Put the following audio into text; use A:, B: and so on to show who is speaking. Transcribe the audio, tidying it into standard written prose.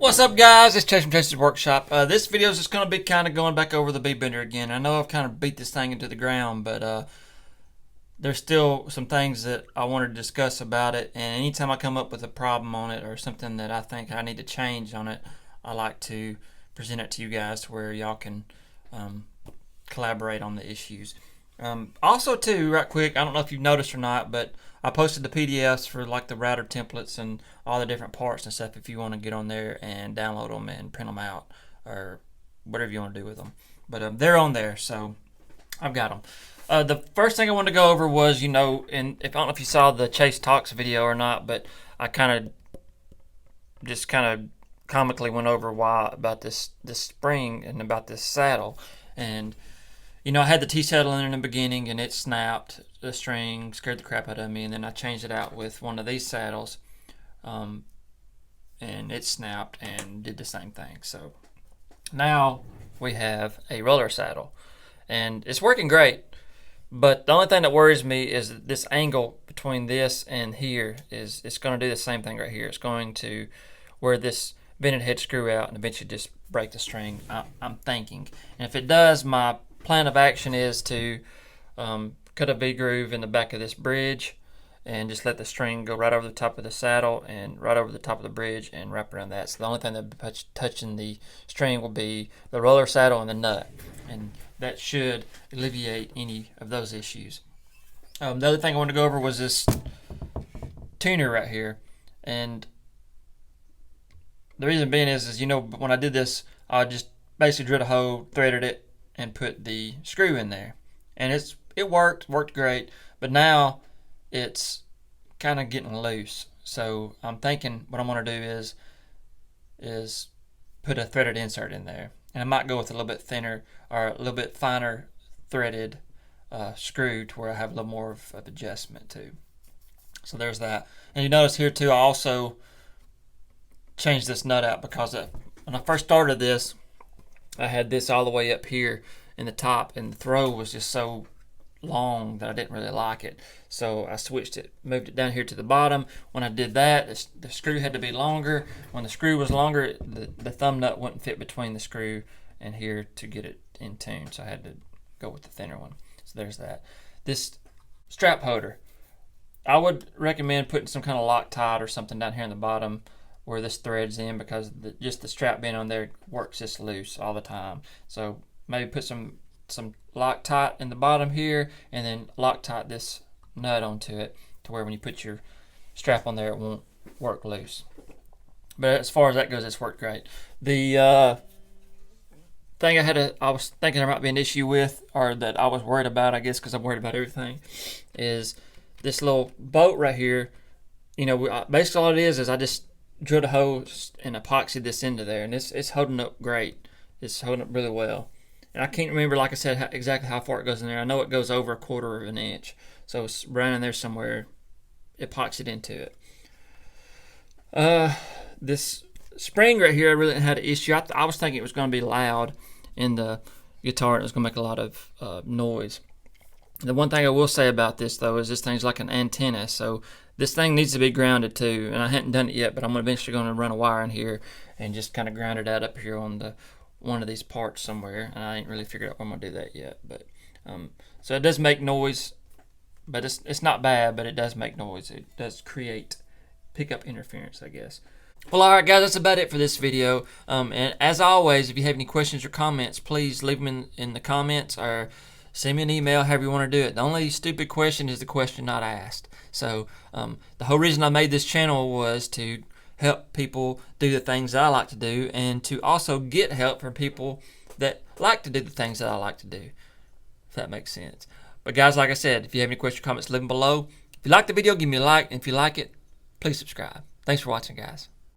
A: What's up, guys? It's Chase from Chase's Workshop. This video is just going to be kind of going back over the bead bender again. I know I've kind of beat this thing into the ground, but there's still some things that I wanted to discuss about it. And anytime I come up with a problem on it or something that I think I need to change on it, I like to present it to you guys to where y'all can collaborate on the issues. Also, too, right quick, I don't know if you've noticed or not, but I posted the PDFs for like the router templates and all the different parts and stuff if you want to get on there and download them and print them out or whatever you want to do with them. But they're on there, so I've got them. The first thing I wanted to go over was, and if I don't know if you saw the Chase Talks video or not, but I kind of comically went over why about this spring and about this saddle. And I had the T-saddle in the beginning and it snapped. The string scared the crap out of me, and then I changed it out with one of these saddles, and it snapped and did the same thing. So now we have a roller saddle, and it's working great. But the only thing that worries me is that this angle between this and here is it's going to do the same thing right here. It's going to wear this vented head screw out and eventually just break the string, I'm thinking. And if it does, my plan of action is to cut a V-groove in the back of this bridge and just let the string go right over the top of the saddle and right over the top of the bridge and wrap around that. So the only thing that will be touching the string will be the roller saddle and the nut, and that should alleviate any of those issues. The other thing I wanted to go over was this tuner right here, and the reason being is when I did this, I just basically drilled a hole, threaded it, and put the screw in there, and it worked great, but now it's kind of getting loose. So I'm thinking what I'm going to do is put a threaded insert in there, and I might go with a little bit thinner or a little bit finer threaded screw to where I have a little more of adjustment too. So there's that. And you notice here too, I also changed this nut out because when I first started this, I had this all the way up here in the top, and the throw was just so long that I didn't really like it. So I switched it, moved it down here to the bottom. When I did that, the screw had to be longer. When the screw was longer, the thumb nut wouldn't fit between the screw and here to get it in tune. So I had to go with the thinner one. So there's that. This strap holder, I would recommend putting some kind of Loctite or something down here in the bottom where this threads in, because just the strap being on there works just loose all the time. So maybe put some Loctite in the bottom here, and then Loctite this nut onto it to where when you put your strap on there, it won't work loose. But as far as that goes, it's worked great. The thing I was thinking there might be an issue with, or that I was worried about, I guess because I'm worried about everything, is this little bolt right here. Basically all it is I just drilled a hole and epoxied this into there, and it's holding up great. It's holding up really well. And I can't remember, like I said, exactly how far it goes in there. I know it goes over 1/4 of an inch. So it's right in there somewhere, epoxied into it. This spring right here, I really had an issue. I was thinking it was going to be loud in the guitar, and it was going to make a lot of noise. The one thing I will say about this, though, is this thing's like an antenna. So this thing needs to be grounded, too. And I hadn't done it yet, but I'm eventually going to run a wire in here and just kind of ground it out up here on one of these parts somewhere, and I ain't really figured out where I'm gonna do that yet. But so it does make noise, but it's not bad, but it does make noise. It does pick up interference, I guess. Well, alright guys, that's about it for this video. And as always, if you have any questions or comments, please leave them in the comments or send me an email, however you want to do it. The only stupid question is the question not asked. So the whole reason I made this channel was to help people do the things that I like to do, and to also get help from people that like to do the things that I like to do, if that makes sense. But guys, like I said, if you have any questions or comments, leave them below. If you like the video, give me a like, and if you like it, please subscribe. Thanks for watching, guys.